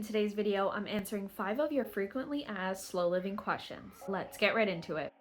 In today's video, I'm answering 5 of your frequently asked slow living questions. Let's get right into it.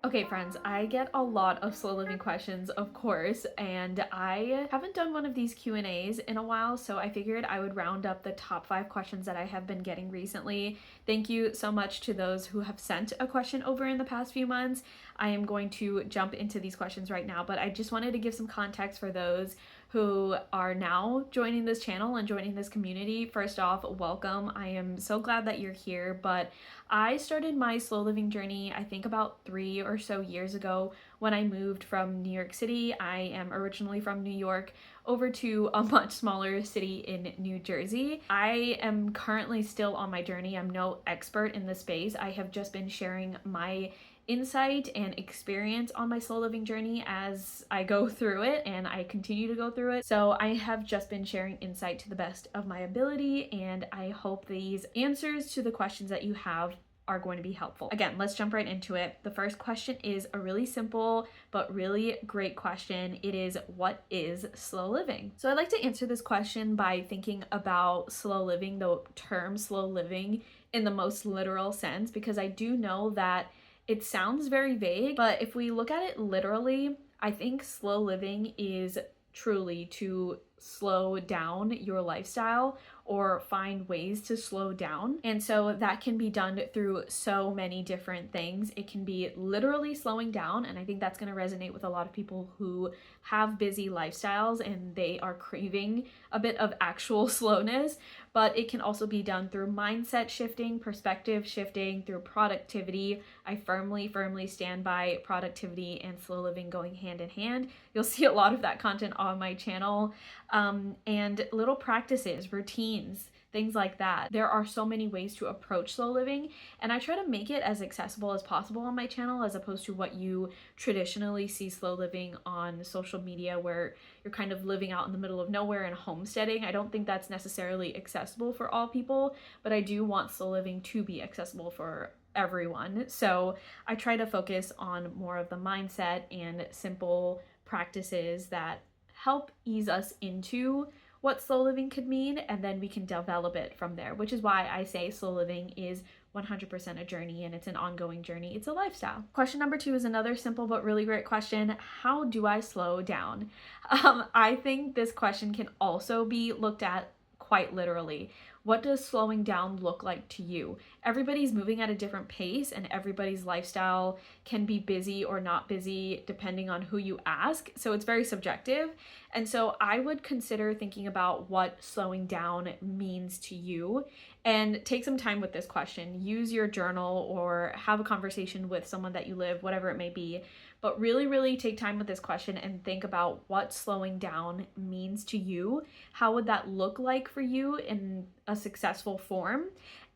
Okay friends, I get a lot of slow living questions, of course, and I haven't done one of these Q&As in a while, so I figured I would round up the top 5 questions that I have been getting recently. Thank you so much to those who have sent a question over in the past few months. I am going to jump into these questions right now, but I just wanted to give some context for those who are now joining this channel and joining this community. First off, welcome. I am so glad that you're here, but I started my slow living journey, I think about 3 or so years ago when I moved from New York City. I am originally from New York over to a much smaller city in New Jersey. I am currently still on my journey. I'm no expert in the space. I have just been sharing my insight and experience on my slow living journey as I go through it, and I continue to go through it. So I have just been sharing insight to the best of my ability, and I hope these answers to the questions that you have are going to be helpful. Again, let's jump right into it. The first question is a really simple but really great question. It is, what is slow living? So I'd like to answer this question by thinking about slow living, the term slow living, in the most literal sense, because I do know that it sounds very vague, but if we look at it literally, I think slow living is truly to slow down your lifestyle or find ways to slow down. And so that can be done through so many different things. It can be literally slowing down, and I think that's going to resonate with a lot of people who have busy lifestyles and they are craving a bit of actual slowness. But it can also be done through mindset shifting, perspective shifting, through productivity. I firmly stand by productivity and slow living going hand in hand. You'll see a lot of that content on my channel. And little practices, routines, things like that. There are so many ways to approach slow living, and I try to make it as accessible as possible on my channel, as opposed to what you traditionally see slow living on social media, where you're kind of living out in the middle of nowhere and homesteading. I don't think that's necessarily accessible for all people, but I do want slow living to be accessible for everyone. So I try to focus on more of the mindset and simple practices that help ease us into what slow living could mean, and then we can develop it from there, which is why I say slow living is 100% a journey, and it's an ongoing journey. It's a lifestyle. Question number 2 is another simple but really great question. How do I slow down? I think this question can also be looked at quite literally. What does slowing down look like to you? Everybody's moving at a different pace, and everybody's lifestyle can be busy or not busy depending on who you ask. So it's very subjective. And so I would consider thinking about what slowing down means to you, and take some time with this question. Use your journal or have a conversation with someone that you live, whatever it may be. But really take time with this question and think about what slowing down means to you. How would that look like for you in a successful form?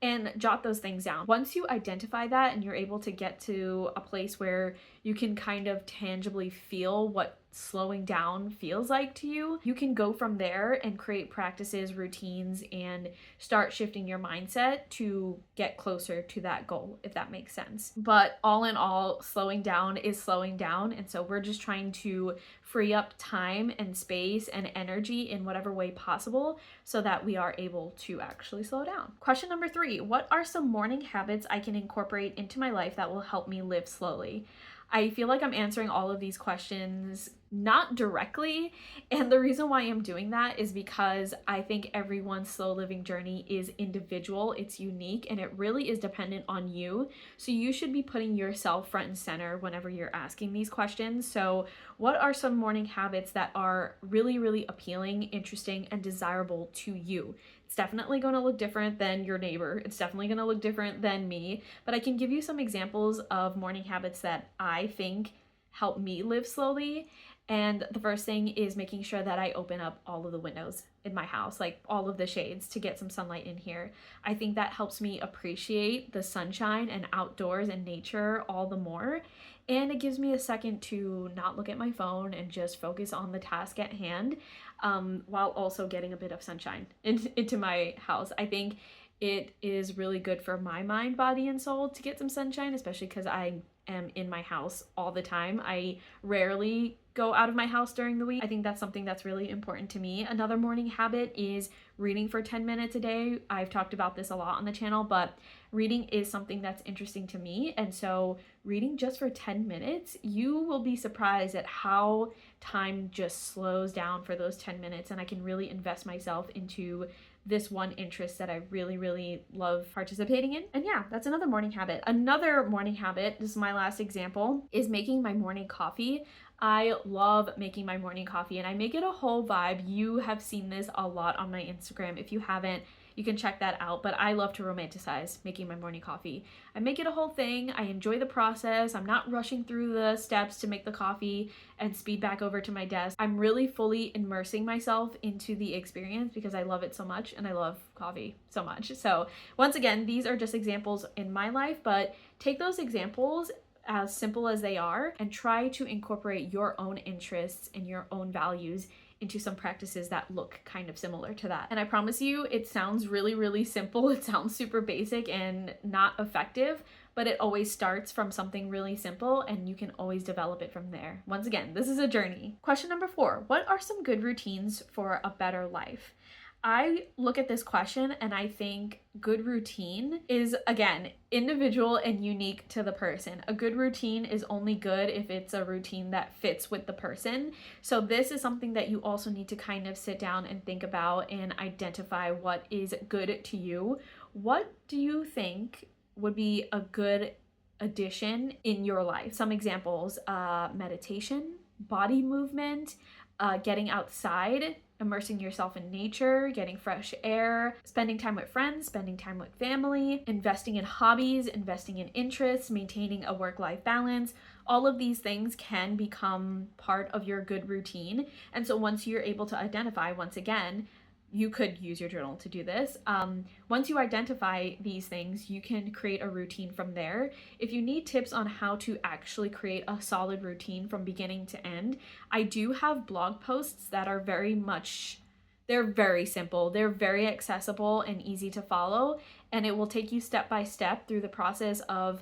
And jot those things down. Once you identify that and you're able to get to a place where you can kind of tangibly feel what slowing down feels like to you, you can go from there and create practices, routines, and start shifting your mindset to get closer to that goal, if that makes sense. But all in all, slowing down is slowing down, and so we're just trying to free up time and space and energy in whatever way possible so that we are able to actually slow down. Question number 3, what are some morning habits I can incorporate into my life that will help me live slowly? I feel like I'm answering all of these questions not directly, and the reason why I'm doing that is because I think everyone's slow living journey is individual, it's unique, and it really is dependent on you. So you should be putting yourself front and center whenever you're asking these questions. So what are some morning habits that are really appealing, interesting, and desirable to you? It's definitely going to look different than your neighbor. It's definitely going to look different than me, but I can give you some examples of morning habits that I think help me live slowly. And the first thing is making sure that I open up all of the windows in my house, like all of the shades, to get some sunlight in here. I think that helps me appreciate the sunshine and outdoors and nature all the more. And it gives me a second to not look at my phone and just focus on the task at hand, while also getting a bit of sunshine into my house. I think it is really good for my mind, body, and soul to get some sunshine, especially because I am in my house all the time. I rarely go out of my house during the week. I think that's something that's really important to me. Another morning habit is reading for 10 minutes a day. I've talked about this a lot on the channel, but reading is something that's interesting to me. And so reading just for 10 minutes, you will be surprised at how time just slows down for those 10 minutes, and I can really invest myself into this one interest that I really, really love participating in. And yeah, that's another morning habit. Another morning habit, this is my last example, is making my morning coffee. I love making my morning coffee, and I make it a whole vibe. You have seen this a lot on my Instagram. If you haven't, you can check that out, but I love to romanticize making my morning coffee. I make it a whole thing. I enjoy the process. I'm not rushing through the steps to make the coffee and speed back over to my desk. I'm really fully immersing myself into the experience because I love it so much, and I love coffee so much. So once again, these are just examples in my life, but take those examples as simple as they are and try to incorporate your own interests and your own values into some practices that look kind of similar to that. And I promise you, it sounds really, really simple. It sounds super basic and not effective, but it always starts from something really simple, and you can always develop it from there. Once again, this is a journey. Question number 4, what are some good routines for a better life? I look at this question and I think good routine is, again, individual and unique to the person. A good routine is only good if it's a routine that fits with the person. So this is something that you also need to kind of sit down and think about and identify what is good to you. What do you think would be a good addition in your life? Some examples, meditation, body movement, getting outside, immersing yourself in nature, getting fresh air, spending time with friends, spending time with family, investing in hobbies, investing in interests, maintaining a work-life balance. All of these things can become part of your good routine. And so once you're able to identify, once again, you could use your journal to do this. Once you identify these things, you can create a routine from there. If you need tips on how to actually create a solid routine from beginning to end, I do have blog posts that are they're very simple. They're very accessible and easy to follow, and it will take you step by step through the process of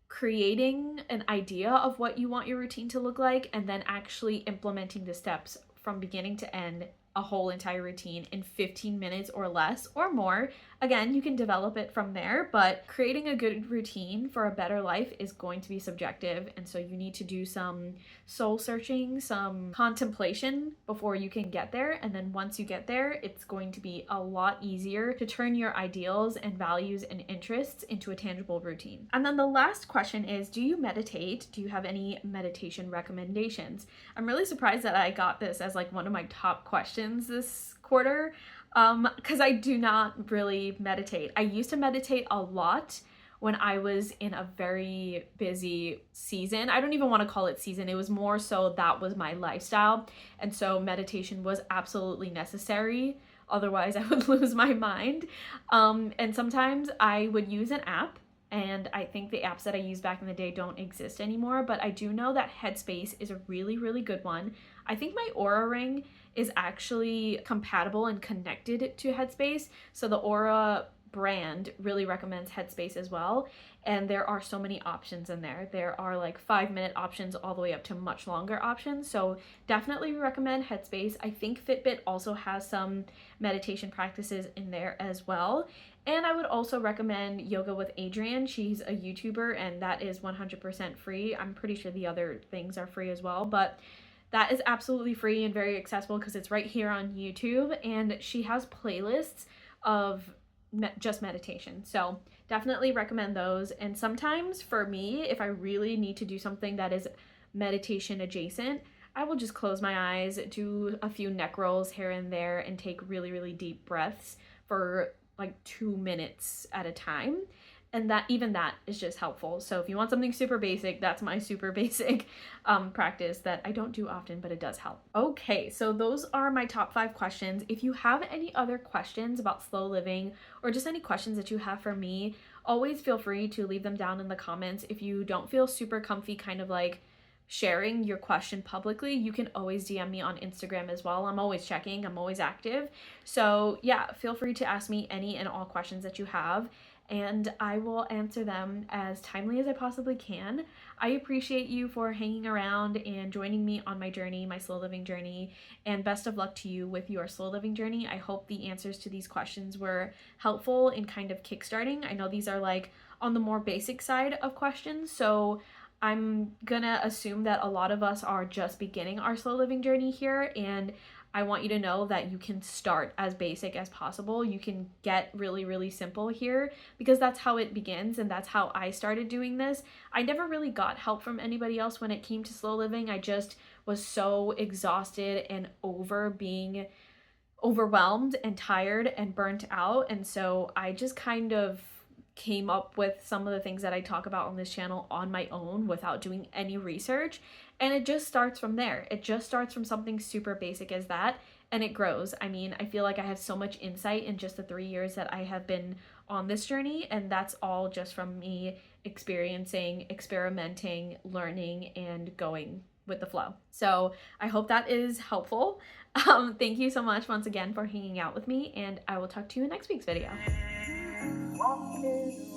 creating an idea of what you want your routine to look like, and then actually implementing the steps from beginning to end, a whole entire routine in 15 minutes or less or more. Again, you can develop it from there, but creating a good routine for a better life is going to be subjective. And so you need to do some soul searching, some contemplation before you can get there. And then once you get there, it's going to be a lot easier to turn your ideals and values and interests into a tangible routine. And then the last question is, do you meditate? Do you have any meditation recommendations? I'm really surprised that I got this as like one of my top questions this quarter, because I do not really meditate. I used to meditate a lot when I was in a very busy season. I don't even want to call it season. It was more so that was my lifestyle. And so meditation was absolutely necessary. Otherwise, I would lose my mind. And sometimes I would use an app, and I think the apps that I used back in the day don't exist anymore, but I do know that Headspace is a really, really good one. I think my Aura Ring is actually compatible and connected to Headspace. So the Aura brand really recommends Headspace as well. And there are so many options in there. There are like 5-minute options all the way up to much longer options. So definitely recommend Headspace. I think Fitbit also has some meditation practices in there as well. And I would also recommend Yoga with Adriene. She's a YouTuber and that is 100% free. I'm pretty sure the other things are free as well, but that is absolutely free and very accessible because it's right here on YouTube, and she has playlists of just meditation. So definitely recommend those. And sometimes for me, if I really need to do something that is meditation adjacent, I will just close my eyes, do a few neck rolls here and there, and take really, really deep breaths for like 2 minutes at a time. And that is just helpful. So if you want something super basic, that's my super basic practice that I don't do often, but it does help. Okay, so those are my top 5 questions. If you have any other questions about slow living or just any questions that you have for me, always feel free to leave them down in the comments. If you don't feel super comfy kind of like sharing your question publicly, you can always DM me on Instagram as well. I'm always checking, I'm always active. So yeah, feel free to ask me any and all questions that you have, and I will answer them as timely as I possibly can. I appreciate you for hanging around and joining me on my journey, my slow living journey, and best of luck to you with your slow living journey. I hope the answers to these questions were helpful in kind of kickstarting. I know these are like on the more basic side of questions, so I'm gonna assume that a lot of us are just beginning our slow living journey here, and I want you to know that you can start as basic as possible. You can get really, really simple here because that's how it begins, and that's how I started doing this. I never really got help from anybody else when it came to slow living. I just was so exhausted and over being overwhelmed and tired and burnt out, and so I just kind of came up with some of the things that I talk about on this channel on my own without doing any research. And it just starts from there. It just starts from something super basic as that, and it grows. I mean, I feel like I have so much insight in just the 3 years that I have been on this journey, and that's all just from me experiencing, experimenting, learning, and going with the flow. So I hope that is helpful. Thank you so much once again for hanging out with me, and I will talk to you in next week's video. Walking